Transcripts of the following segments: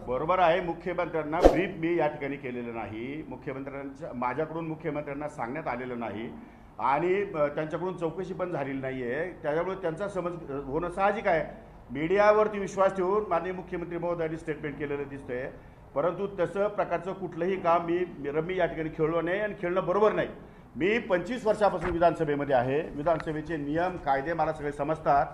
बरोबर आहे, मुख्यमंत्र्यांना ब्रीफ मी या ठिकाणी केलेलं नाही, मुख्यमंत्र्यांच्या माझ्याकडून मुख्यमंत्र्यांना सांगण्यात आलेलं नाही आणि त्यांच्याकडून चौकशी पण झालेली नाही आहे. त्याच्यामुळे त्यांचा समज होणं साहजिक आहे. मीडियावरती विश्वास ठेवून माननीय मुख्यमंत्री महोदयांनी स्टेटमेंट केलेलं दिसतंय, परंतु तसं प्रकारचं कुठलंही काम मी या ठिकाणी खेळलो नाही आणि खेळणं बरोबर नाही. मी 25 वर्षापासून विधानसभेमध्ये आहे. विधानसभेचे नियम कायदे मला सगळे समजतात.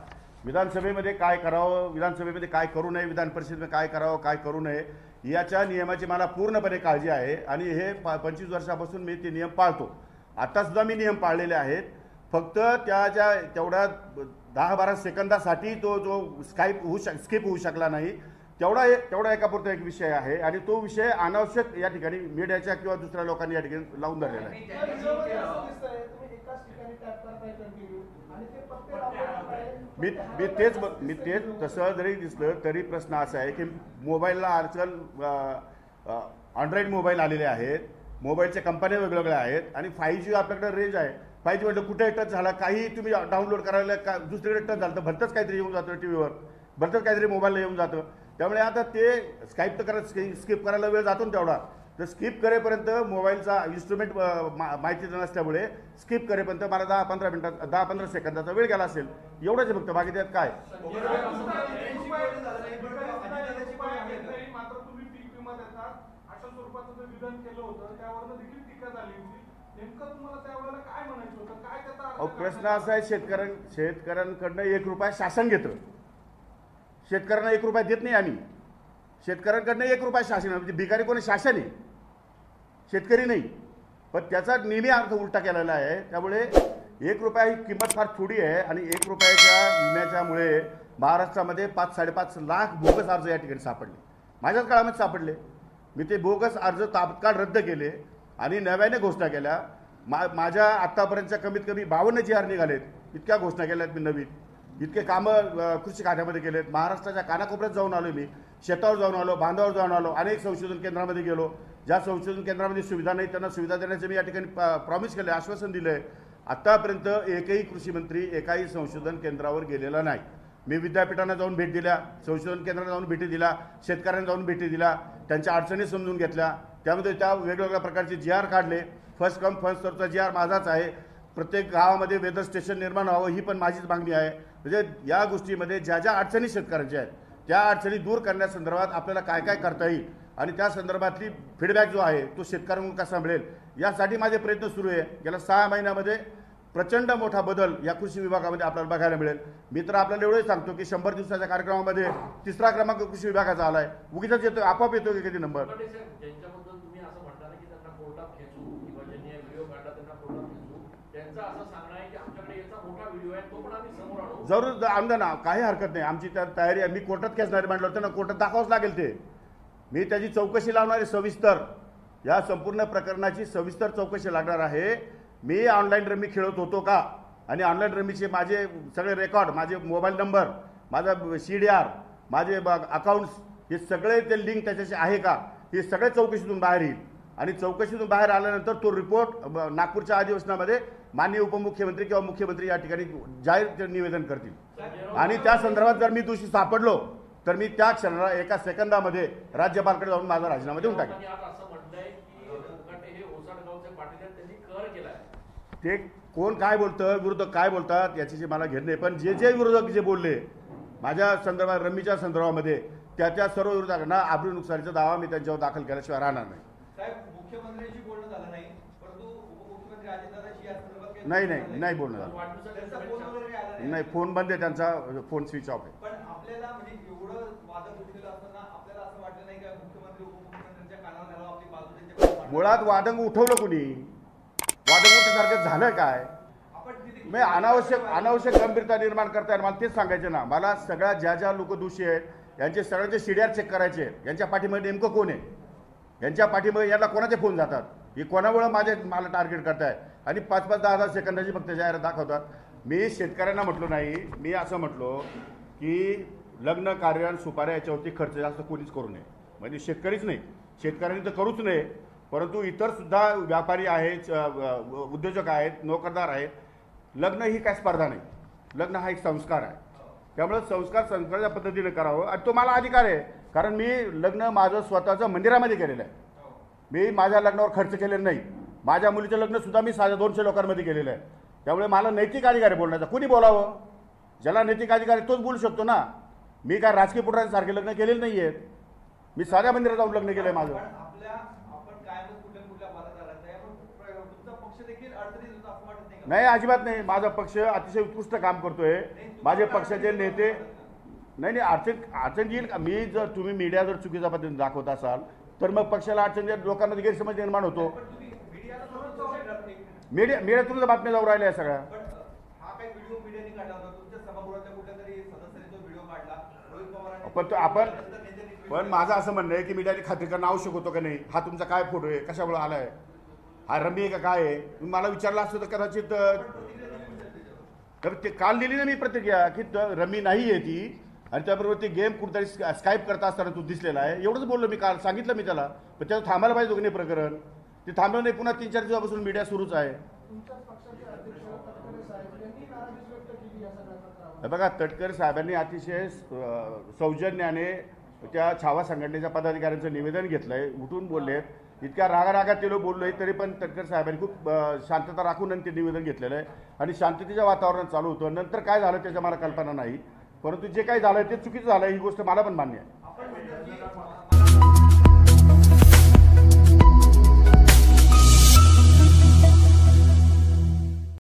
विधानसभेमध्ये काय करावं, विधानसभेमध्ये काय करू नये, विधान परिषदेमध्ये काय करावं काय करू नये याच्या नियमाची मला पूर्णपणे काळजी आहे आणि हे 25 वर्षापासून मी ते नियम पाळतो. आत्तासुद्धा मी नियम पाळलेले आहेत. फक्त तेवढ्या 10-12 सेकंदासाठी तो जो स्किप होऊ शकला नाही, तेवढा एकापुरता एक विषय आहे आणि तो विषय अनावश्यक या ठिकाणी मीडियाच्या किंवा दुसऱ्या लोकांनी या ठिकाणी लावून धरलेला आहे. मी तेच तसं जरी दिसलं तरी प्रश्न असा आहे की मोबाईलला आजकाल अँड्रॉइड मोबाईल आलेले आहेत, मोबाईलच्या कंपन्या वेगवेगळ्या आहेत आणि 5G आपल्याकडे रेंज आहे. 5G म्हटलं कुठे टच झाला, काही तुम्ही डाउनलोड करायला का दुसरीकडे टच झालं तर भलतंच काहीतरी येऊन जातं, टीव्हीवर भलतंच काहीतरी मोबाईलला येऊन जातं. त्यामुळे आता ते स्काईप तर स्किप करायला वेळ जातो ना तेवढा, तर स्किप करेपर्यंत मोबाईलचा इन्स्ट्रुमेंट माहिती नसल्यामुळे स्किप करेपर्यंत मला 10-15 सेकंदाचा वेळ गेला असेल. एवढंच फक्त, बाकी त्यात काय. प्रश्न असा आहे, शेतकऱ्यांकडनं 1 रुपया शासन घेतं. शेतकऱ्यांना 1 रुपया देत नाही आम्ही. शेतकऱ्यांकडनं 1 रुपया शासन, म्हणजे भिकारी कोणी शासन आहे, शेतकरी नाही. पण त्याचा नेहमी अर्थ उलटा केलेला आहे. त्यामुळे 1 रुपया ही किंमत फार थोडी आहे आणि 1 रुपयाच्या विम्याच्यामुळे महाराष्ट्रामध्ये 5-5.5 लाख बोगस अर्ज या ठिकाणी सापडले. माझ्याच काळामध्ये सापडले. मी ते बोगस अर्ज तात्काळ रद्द केले आणि नव्याने घोषणा केल्या. माझ्या आत्तापर्यंतच्या कमीत कमी 52 GR निघालेत. इतक्या घोषणा केल्यात मी नवीन. इतके कामं कृषी खात्यामध्ये केलेत. महाराष्ट्राच्या कानाकोपऱ्यात जाऊन आलो मी, शेतावर जाऊन आलो, बांधावर जाऊन आलो, अनेक संशोधन केंद्रामध्ये गेलो. ज्या संशोधन केंद्रामध्ये सुविधा नाही त्यांना सुविधा देण्याचे मी या ठिकाणी प्रॉमिस केले, आश्वासन दिलं आहे. आत्तापर्यंत एकही कृषी मंत्री एकाही संशोधन केंद्रावर गेलेला नाही. मी विद्यापीठांना जाऊन भेट दिल्या, संशोधन केंद्रांना जाऊन भेटी दिल्या, शेतकऱ्यांना जाऊन भेटी दिल्या, त्यांच्या अडचणी समजून घेतल्या. त्यामध्ये त्या वेगवेगळ्या प्रकारचे GR काढले. फर्स्ट कम फर्स्ट सर्वचा GR माझाच आहे. प्रत्येक गावामध्ये वेदर स्टेशन निर्माण व्हावं ही पण माझीच मागणी आहे. म्हणजे या गोष्टीमध्ये ज्या ज्या अडचणी शेतकऱ्यांच्या आहेत त्या अडचणी दूर करण्यासंदर्भात आपल्याला काय काय करता येईल आणि त्या संदर्भातली फीडबॅक जो आहे तो शेतकऱ्यांकडून कसा मिळेल यासाठी माझे प्रयत्न सुरू आहे. गेल्या 6 महिन्यामध्ये प्रचंड मोठा बदल या कृषी विभागामध्ये आपल्याला बघायला मिळेल. मी तर आपल्याला एवढंच सांगतो की 100 दिवसाच्या कार्यक्रमामध्ये 3रा क्रमांक कृषी विभागाचा आलाय. उगीच येतो, आपोआप येतो की कधी नंबर. जरूर आणलं ना, काही हरकत नाही, आमची त्या तयारी आहे. मी कोर्टात केस नाही मांडलं होतं ना, कोर्टात दाखवावंच लागेल ते. मी त्याची चौकशी लावणार आहे सविस्तर. या संपूर्ण प्रकरणाची सविस्तर चौकशी लागणार आहे. मी ऑनलाईन रमी खेळत होतो का आणि ऑनलाईन रमीचे माझे सगळे रेकॉर्ड, माझे मोबाईल नंबर, माझा CDR, माझे अकाउंट्स, हे सगळे ते लिंक त्याच्याशी आहे का, हे सगळे चौकशीतून बाहेर येईल. आणि चौकशीतून बाहेर आल्यानंतर तो रिपोर्ट नागपूरच्या अधिवेशनामध्ये माननीय उपमुख्यमंत्री किंवा मुख्यमंत्री या ठिकाणी जाहीर निवेदन करतील. आणि त्या संदर्भात जर मी दोषी सापडलो तर मी त्या क्षणाला 1 सेकंदामध्ये राज्यपालकडे जाऊन माझा राजीनामा देऊन टाकेन. ते कोण काय बोलतं, विरोधक काय बोलतात याची मला घेणं नाही. पण जे विरोधक जे बोलले माझ्या संदर्भात, रमीच्या संदर्भामध्ये, त्या सर्व विरोधकांना आबरू नुकसानीचा दावा मी त्यांच्यावर दाखल केल्याशिवाय राहणार नाही. मुख्यमंत्र्यांशी बोलणं झालं नाही, परंतु उपमुख्यमंत्री अजितदादांशी या संदर्भात नाही बोलणं झालं नाही. फोन बंद आहे त्यांचा, फोन स्विच ऑफ आहे. पण आपल्याला म्हणजे एवढं वादक उठलेलं असताना आपल्याला असं वाटलं नाही का मुख्यमंत्री उपमुख्यमंत्र्यांच्या कानावर घालावं, आपली बाजू त्यांच्या. मुळात वादंग उठवलं कुणी? वादंग उठल्यासारखं झालं काय? मी अनावश्यक गंभीरता निर्माण करताय. मला तेच सांगायचं ना, मला सगळ्या ज्या लोक दोषी आहेत यांचे सगळ्यांचे CDR चेक करायचे. यांच्या पाठीमध्ये नेमकं कोण आहे, यांच्या पाठीमध्ये याला कोणाचे फोन जातात, हे कोणामुळे मला टार्गेट करताय आणि 5-5, 10-10 सेकंदाची फक्त जाहिरात दाखवतात. मी शेतकऱ्यांना म्हटलो नाही, मी असं म्हटलो की लग्न कार्य आणि सुपाऱ्या याच्यावरती खर्च जास्त कोणीच करू नये. म्हणजे शेतकरीच नाही, शेतकऱ्यांनी तर करूच नये, परंतु इतर सुद्धा व्यापारी आहेत, उद्योजक आहेत, नोकरदार आहेत. लग्न ही काय स्पर्धा नाही, लग्न हा एक संस्कार आहे. त्यामुळे संस्कार संस्काराच्या पद्धतीने करावं आणि तो मला अधिकार आहे, कारण मी लग्न माझं स्वतःचं मंदिरामध्ये केलेलं आहे. मी माझ्या लग्नावर खर्च केलेला नाही. माझ्या मुलीचं लग्नसुद्धा मी 250 लोकांमध्ये केलेलं आहे. त्यामुळे मला नैतिक अधिकार आहे बोलण्याचा. कुणी बोलावं, ज्याला नैतिक अधिकार आहे तोच बोलू शकतो ना. मी काय राजकीय पुढाऱ्यांसारखे लग्न केलेले नाही आहेत. मी साध्या मंदिरात जाऊन लग्न केलं आहे माझं. आपण कायमच कुठल्या वादात आला त्यामुळे तुमचा पक्ष देखील अडचणीत होता असं वाटत नाही का? नाही, अजिबात नाही. माझा पक्ष अतिशय उत्कृष्ट काम करतोय. माझे पक्षाचे नेते नाही अडचण येईल का? मी जर तुम्ही मीडिया जर चुकीच्या पद्धतीने दाखवत असाल तर मग पक्षाला अडचण येईल, लोकांमध्ये गैरसमज निर्माण होतो. पण तुम्ही मीडियाला सोडून नाही. मीडियातूनच बातम्या जाऊ राहिल्या सगळ्या. पण हा काही व्हिडिओ मीडियाने काढला होता. तुमच्या सभागृहातल्या कुठल्या तरी सदस्याने तो व्हिडिओ काढला. रोहित पवारांनी पण माझं असं म्हणणं आहे की मीडियाने खात्री करणं आवश्यक होतं का नाही. हा तुमचा काय फोटो आहे, कशामुळे आलाय, हा रमी आहे का काय आहे, तुम्ही मला विचारलं असतं तर कदाचित. तर ते काल दिली ना मी प्रतिक्रिया की रमी नाही आहे ती, आणि त्याबरोबर ते गेम कुठेतरी स्काईप करता असताना तू दिसलेला आहे. एवढंच बोललो मी काल, सांगितलं मी त्याला. पण त्याचं थांबायला पाहिजे की नाही प्रकरण. ते थांबलं नाही, पुन्हा 3-4 दिवसापासून मीडिया सुरूच आहे. बघा, तटकरे साहेबांनी अतिशय सौजन्याने त्या छावा संघटनेच्या पदाधिकाऱ्यांचं निवेदन घेतलंय, उठून बोललेत. इतक्या रागारागात ते लोक बोललोय तरी पण तटकरे साहेबांनी खूप शांतता राखून ते निवेदन घेतलेलं आहे आणि शांततेच्या वातावरणात चालू होतं. नंतर काय झालं त्याच्या मला कल्पना नाही, परंतु जे काही झालं ते चुकीचं झालं ही गोष्ट मला पण मान्य आहे.